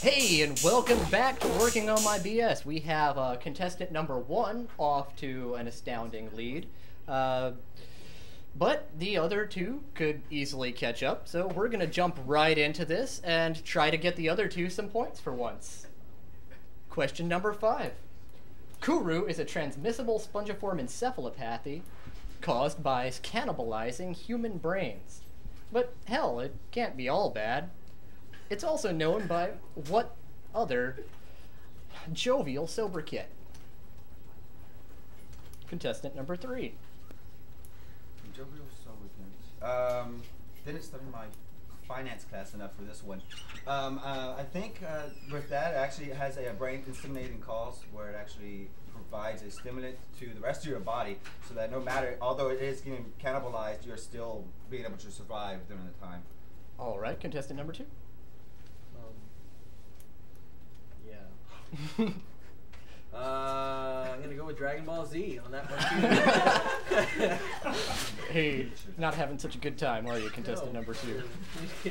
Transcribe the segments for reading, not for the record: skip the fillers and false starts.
Hey, and welcome back to Working on My BS. We have contestant number 1 off to an astounding lead. But the other two could easily catch up, so we're going to jump right into this and try to get the other two some points for once. Question number 5. Kuru is a transmissible spongiform encephalopathy caused by cannibalizing human brains. But hell, it can't be all bad. It's also known by what other jovial sobriquet? Contestant number 3. Jovial sobriquet. Didn't study my finance class enough for this one. I think with that, it actually has a brain-stimulating cause where it actually provides a stimulant to the rest of your body, so that no matter, although it is getting cannibalized, you're still being able to survive during the time. All right, contestant number 2. Yeah. I'm gonna go with Dragon Ball Z on that one too. Hey, not having such a good time, are you, contestant number 2?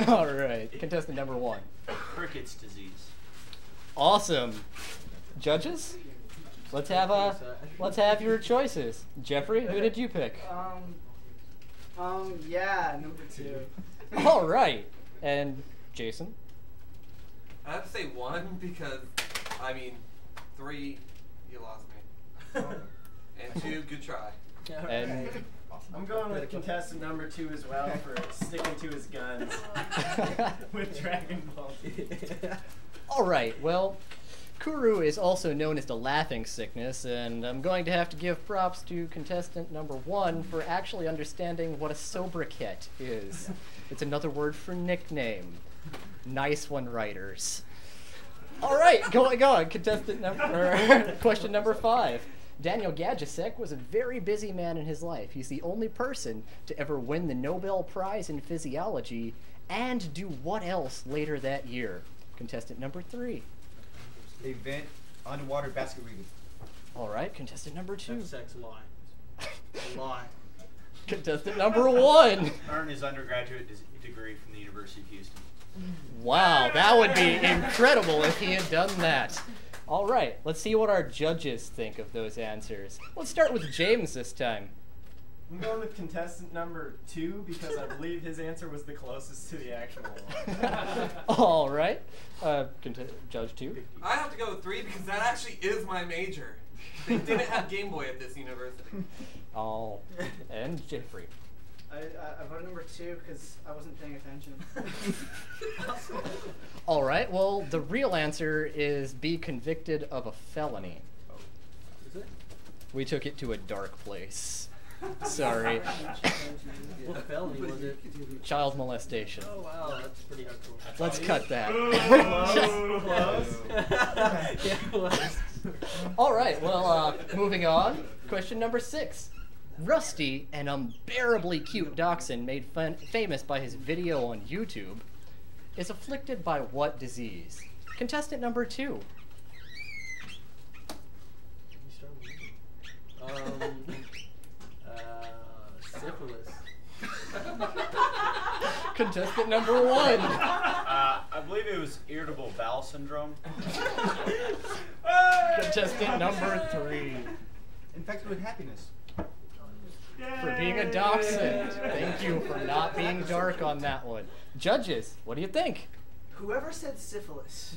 All right, contestant number 1. Cricket's disease. Awesome. Judges, let's have your choices. Jeffrey, who did you pick? Yeah, number 2. All right, and Jason. I have to say 1 because, I mean, 3, you lost me. And 2, good try. And I'm going with contestant number 2 as well for sticking to his guns with Dragon Ball Z. all right, well, Kuru is also known as the laughing sickness, and I'm going to have to give props to contestant number 1 for actually understanding what a sobriquet is. It's another word for nickname. Nice one, writers. All right, going on. Question number 5. Daniel Gajasek was a very busy man in his life. He's the only person to ever win the Nobel Prize in Physiology and do what else later that year? Contestant number 3. Event underwater basket weaving. All right, contestant number 2. Sex lie. Lie. Contestant number 1. Earned his undergraduate degree from the University of Houston. Wow, that would be incredible if he had done that. All right, let's see what our judges think of those answers. Let's start with James this time. I'm going with contestant number 2 because I believe his answer was the closest to the actual one. All right, Judge 2. I have to go with 3 because that actually is my major. They didn't have Game Boy at this university. Oh, and Jeffrey. I voted number 2 because I wasn't paying attention. All right, well, the real answer is be convicted of a felony. Oh. Is it? We took it to a dark place. Sorry. What felony was it? Child molestation. Oh wow, that's pretty hardcore. Let's cut that. Close. Yeah, it was. All right, well, moving on. Question number 6. Rusty, an unbearably cute dachshund made famous by his video on YouTube, is afflicted by what disease? Contestant number 2. Syphilis. Contestant number 1. I believe it was irritable bowel syndrome. Contestant number 3. Infected with happiness. For being a dachshund. Thank you for not being dark on that one. Judges, what do you think? Whoever said syphilis.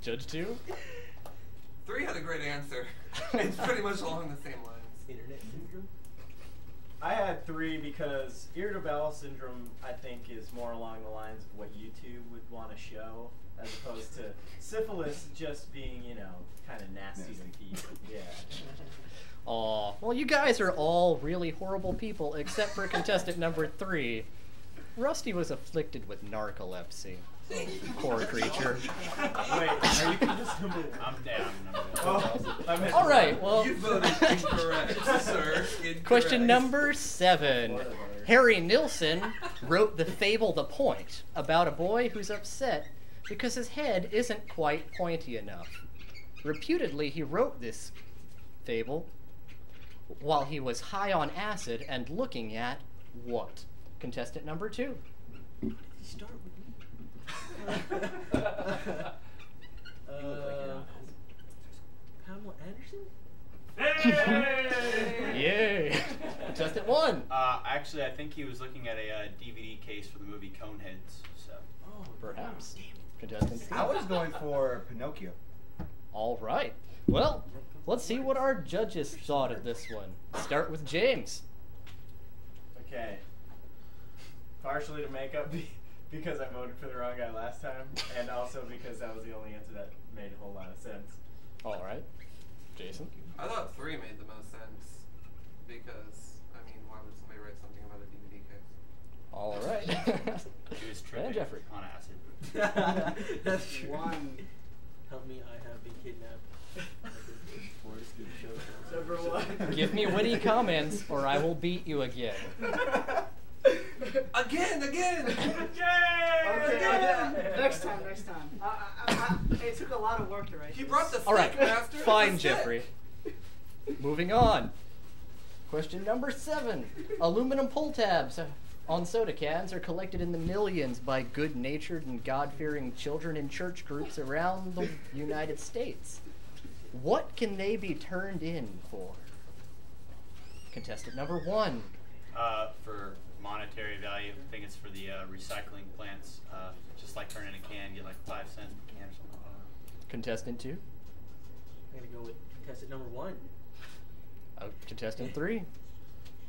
Judge 2? 3 had a great answer. It's pretty much along the same lines. Internet syndrome. I had 3 because irritable bowel syndrome, I think, is more along the lines of what YouTube would want to show, as opposed to syphilis just being, you know, kind of nasty to people. Yeah. Aw, well, you guys are all really horrible people, except for contestant number 3. Rusty was afflicted with narcolepsy. Poor creature. Wait, are you contestant number 1? I'm down. Oh, All right, well. You voted incorrect, sir. Incorrect. Question number 7. Harry Nilsson wrote the fable The Point about a boy who's upset because his head isn't quite pointy enough. Reputedly, he wrote this fable while he was high on acid and looking at what? Contestant number 2. Start with me. You look like you're not. Pamela Anderson? Yay! Contestant 1. Actually, I think he was looking at a DVD case for the movie Coneheads. So. Oh, Perhaps. Contestant 2. I was going for Pinocchio. All right. Well, let's see what our judges thought of this one. Start with James. Okay. Partially to make up because I voted for the wrong guy last time, and also because that was the only answer that made a whole lot of sense. All right. Jason. I thought 3 made the most sense because, I mean, why would somebody write something about a DVD case? All right. He was And tripping Jeffrey. on acid. That's true. 1. Help me, I have been kidnapped. Number 1. Give me witty comments, or I will beat you again. Again! Okay, next time. It took a lot of work to write He this. brought the All right. steak master. Fine, That's it. Jeffrey. Moving on. Question number 7. Aluminum pull tabs on soda cans are collected in the millions by good-natured and God-fearing children in church groups around the United States. What can they be turned in for? Contestant number 1. For monetary value, I think it's for the recycling plants. Just like turning a can, get like 5 cents per can or something like that. Contestant 2. I'm gonna go with contestant number 1. Contestant 3.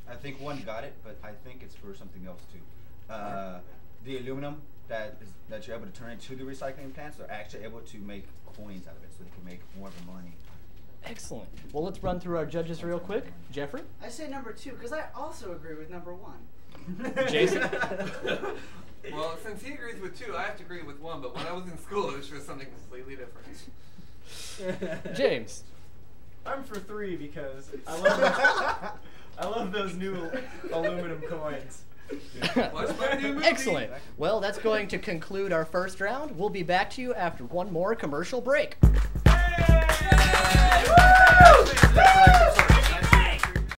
I think 1 got it, but I think it's for something else too. The aluminum that you're able to turn into the recycling plants are actually able to make coins out of it, so they can make more of the money. Excellent. Well, let's run through our judges real quick. Jeffrey? I say number 2 because I also agree with number 1. Jason? Well, since he agrees with 2, I have to agree with 1, but when I was in school, it was just something completely different. James? I'm for 3 because I love those new aluminum coins. Watch my new movie. Excellent. Well, that's going to conclude our first round. We'll be back to you after one more commercial break. Yay!